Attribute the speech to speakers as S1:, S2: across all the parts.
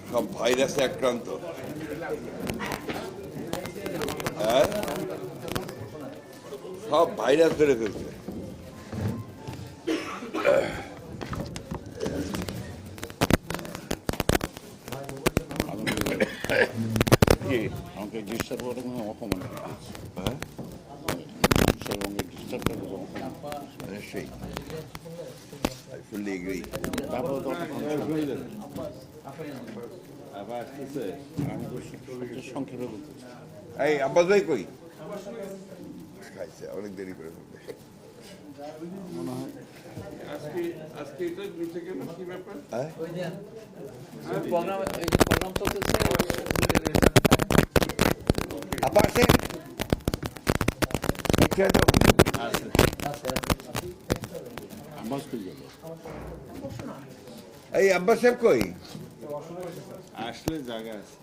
S1: সব ভাইরাসে আক্রান্ত। হ্যাঁ, সব ভাইরাস ধরে ফেলছে।
S2: আমাকে ডিস্টার্ব করার কোনো অপমান
S1: হ্যাঁ,
S2: আমাকে ডিস্টার্ব করার কোনো অপমান
S1: নিশ্চয়ই। I fully agree.
S2: তারপরে তো সংক্ষেপে বলতে
S1: এই আব্বাস ভাই কই? খাইছে, অনেক দেরি করে ফেলবে।
S2: মনে হয়
S3: আজকে এটা দুটো কেন কি ব্যাপার?
S1: হ্যাঁ,
S4: প্রোগ্রাম চলতেছে।
S1: আপা আসে
S2: আব্বাস কই গেল?
S1: এই আব্বাস সাহেব কই?
S3: আসলে জায়গা আছে।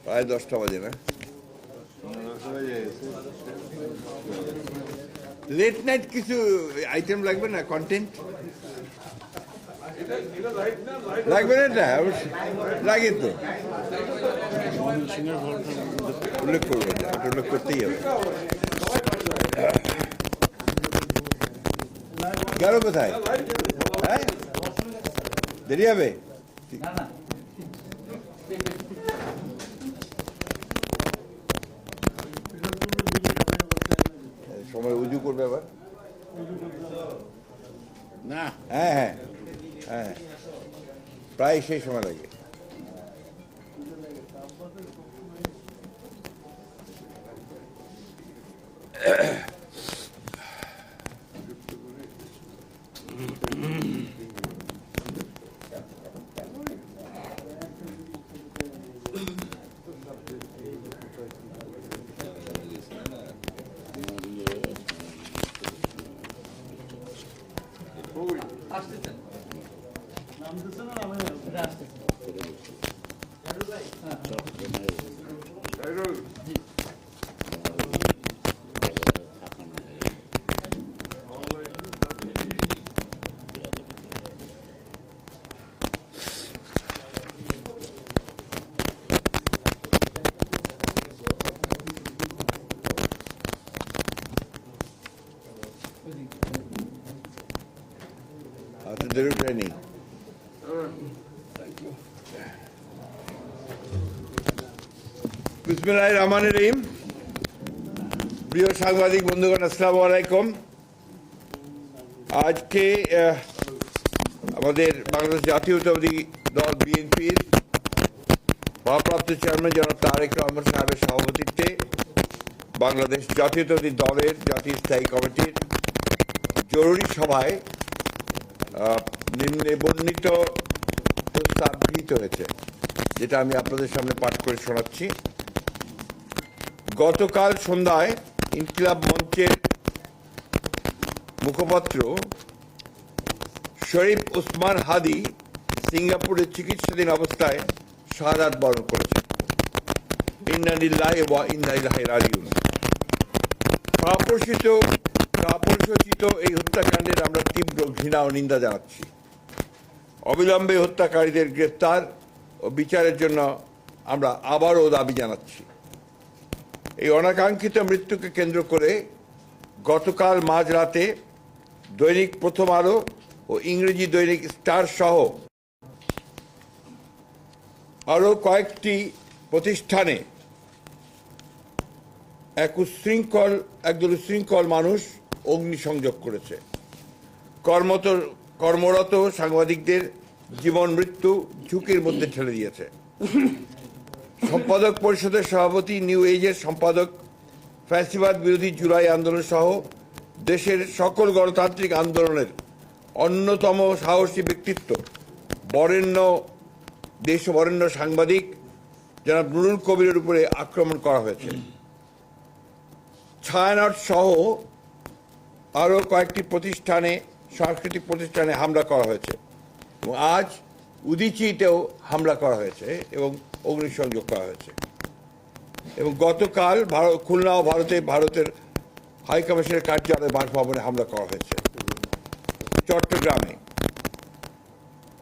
S1: প্রায় 10টা বাজে না? লেট নাইট কিছু আইটেম লাগবে না? কন্টেন্ট লাগবে না? এটা লাগে তো,
S2: সিংহের ঘরটা
S1: উল্লেখ করবো, এটা উল্লেখ করতেই হবে। গেল কোথায়? হ্যাঁ, দেরি হবে। সময় উজু করবে আবার।
S2: না
S1: হ্যাঁ হ্যাঁ হ্যাঁ, প্রায় সেই সময় লাগে।
S4: আসতেছেন
S1: আচ্ছা, দেরি উঠায়নি। বিসমিল্লাহির রহমানির রহিম। প্রিয় সাংবাদিক বন্ধুগণ, আসসালামু আলাইকুম। আজকে আমাদের বাংলাদেশ জাতীয়তাবাদী দল বিএনপির ভারপ্রাপ্ত চেয়ারম্যান জনাব তারেক রহমান সাহেবের সভাপতিত্বে বাংলাদেশ জাতীয়তাবাদী দলের জাতীয় স্থায়ী কমিটির জরুরি সভায় নিম্নে বর্ণিত প্রস্তাব গৃহীত হয়েছে, যেটা আমি আপনাদের সামনে পাঠ করে শোনাচ্ছি। গতকাল সন্ধ্যায় ইনকিলাব মঞ্চের মুখপাত্র শরীফ ওসমান হাদি সিঙ্গাপুরে চিকিৎসাধীন অবস্থায় শাহাদাত বরণ করেছেন। ইন্না লিল্লাহি ওয়া ইন্না ইলাইহি রাজিউন। কাপুরুষোচিত এই হত্যাকাণ্ডের আমরা তীব্র ঘৃণা ও নিন্দা জানাচ্ছি। অবিলম্বে হত্যাকারীদের গ্রেপ্তার ও বিচারের জন্য আমরা আবারও দাবি জানাচ্ছি। এই অনাকাঙ্ক্ষিত মৃত্যুকে কেন্দ্র করে গতকাল মাঝরাতে দৈনিক প্রথম আলো ও ইংরেজি দৈনিক স্টার সহ আরও কয়েকটি প্রতিষ্ঠানে একদল উচ্ছৃঙ্খল মানুষ অগ্নিসংযোগ করেছে। কর্মরত সাংবাদিকদের জীবন মৃত্যু ঝুঁকির মধ্যে ঠেলে দিয়েছে। সম্পাদক পরিষদের সভাপতি, নিউ এজের সম্পাদক, ফ্যাসিবাদ বিরোধী জুলাই আন্দোলন সহ দেশের সকল গণতান্ত্রিক আন্দোলনের অন্যতম সাহসী ব্যক্তিত্ব দেশবরেণ্য সাংবাদিক জনাব নুরুল কবিরের উপরে আক্রমণ করা হয়েছে। ছায়ানট সহ আরও কয়েকটি সাংস্কৃতিক প্রতিষ্ঠানে হামলা করা হয়েছে এবং আজ উদীচীতেও হামলা করা হয়েছে এবং অগ্নিসংযোগ করা হয়েছে। এবং গতকাল খুলনা ও ভারতের হাইকমিশনের কার্যালয়ে বাসভবনে হামলা করা হয়েছে। চট্টগ্রামে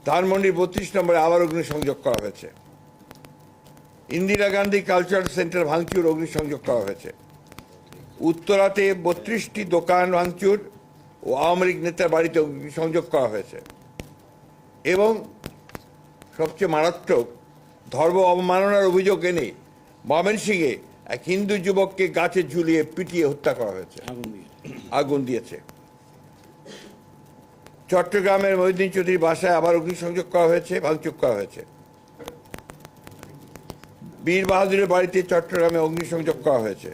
S1: ধানমন্ডির 32 নম্বরে আবার অগ্নিসংযোগ করা হয়েছে। ইন্দিরা গান্ধী কালচারাল সেন্টার ভাঙচুর, অগ্নিসংযোগ করা হয়েছে। উত্তরাতে 32টি দোকান ভাঙচুর ও আওয়ামী লীগ নেতার বাড়িতে অগ্নিসংযোগ করা হয়েছে। এবং সবচেয়ে মারাত্মক, ধর্ম অবমাননার অভিযোগ এনে ময়মনসিংহে এক হিন্দু যুবককে গাছে ঝুলিয়ে পিটিয়ে হত্যা করা হয়েছে, আগুন দিয়েছে। চট্টগ্রামের মহিউদ্দিন চৌধুরীর বাসায় আবার অগ্নিসংযোগ করা হয়েছে, ভাঙচুর করা হয়েছে। বীর বাহাদুরের বাড়িতে চট্টগ্রামে অগ্নিসংযোগ করা হয়েছে।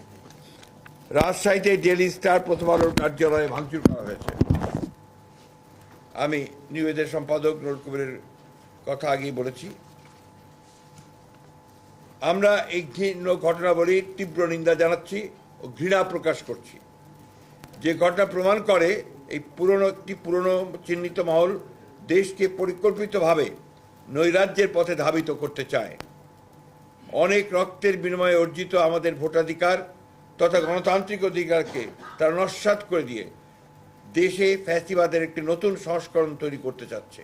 S1: রাজশাহীতে ডেইলি স্টার, প্রথম আলোর কার্যালয়ে ভাঙচুর করা হয়েছে। আমি নিবেদের সম্পাদক নুরুল কবিরের কথা আগেই বলেছি। আমরা এই ঘৃণ্য ঘটনাবলীর তীব্র নিন্দা জানাচ্ছি ও ঘৃণা প্রকাশ করছি। যে ঘটনা প্রমাণ করে একটি পুরনো চিহ্নিত মহল দেশকে পরিকল্পিতভাবে নৈরাজ্যের পথে ধাবিত করতে চায়। অনেক রক্তের বিনিময়ে অর্জিত আমাদের ভোটাধিকার তথা গণতান্ত্রিক অধিকারকে তারা নস্যাৎ করে দিয়ে দেশে ফ্যাসিবাদের একটি নতুন সংস্করণ তৈরি করতে চাচ্ছে।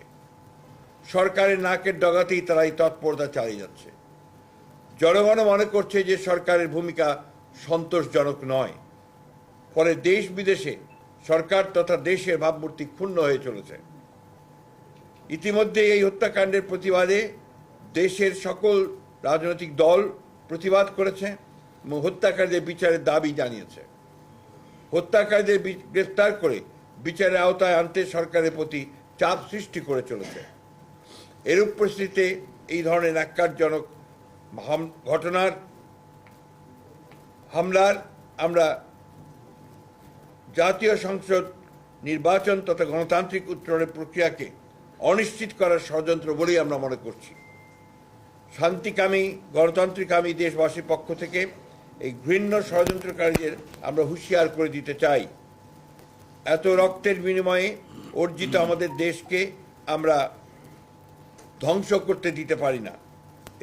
S1: সরকারের নাকের ডগাতেই তারা এই তৎপরতা চালিয়ে যাচ্ছে। জনগণ মনে করছে যে সরকারের ভূমিকা সন্তোষজনক নয়, ফলে দেশ বিদেশে সরকার তথা দেশের ভাবমূর্তি ক্ষুণ্ণ হয়ে চলেছে। ইতিমধ্যে এই হত্যাকাণ্ডের প্রতিবাদে দেশের সকল রাজনৈতিক দল প্রতিবাদ করেছে এবং হত্যাকারীদের বিচারের দাবি জানিয়েছে। হত্যাকারীদের গ্রেফতার করে বিচারের আওতায় আনতে সরকারের প্রতি চাপ সৃষ্টি করে চলেছে। এরূপ পরিস্থিতিতে এই ধরনের ন্যাক্কারজনক ঘটনার হামলার আমরা জাতীয় সংসদ নির্বাচন তথা গণতান্ত্রিক উত্তরণের প্রক্রিয়াকে অনিশ্চিত করার ষড়যন্ত্র বলেই আমরা মনে করছি। শান্তিকামী গণতান্ত্রিকামী দেশবাসীর পক্ষ থেকে এই ঘৃণ্য ষড়যন্ত্রকারীদের আমরা হুঁশিয়ার করে দিতে চাই। এত রক্তের বিনিময়ে অর্জিত আমাদের দেশকে আমরা ধ্বংস করতে দিতে পারি না।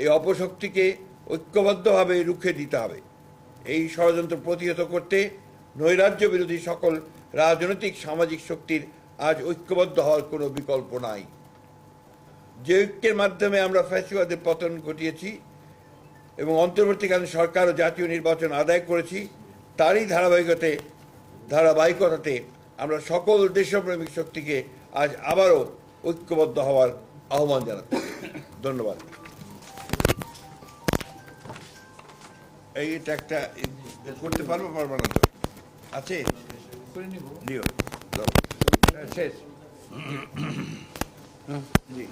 S1: এই অপশক্তিকে ঐক্যবদ্ধভাবে রুখে দিতে হবে। এই ষড়যন্ত্র প্রতিহত করতে নৈরাজ্য বিরোধী সকল রাজনৈতিক সামাজিক শক্তির আজ ঐক্যবদ্ধ হওয়ার কোনো বিকল্প নাই। যে ঐক্যের মাধ্যমে আমরা ফ্যাসিবাদের পতন ঘটিয়েছি এবং অন্তর্বর্তীকালীন সরকার ও জাতীয় নির্বাচন আদায় করেছি, তারই ধারাবাহিকতাতে আমরা সকল দেশপ্রেমিক শক্তিকে আজ আবারও ঐক্যবদ্ধ হওয়ার আহ্বান জানাচ্ছি। ধন্যবাদ। এইটা একটা করতে পারবো না তো আছে দিও শেষ জি।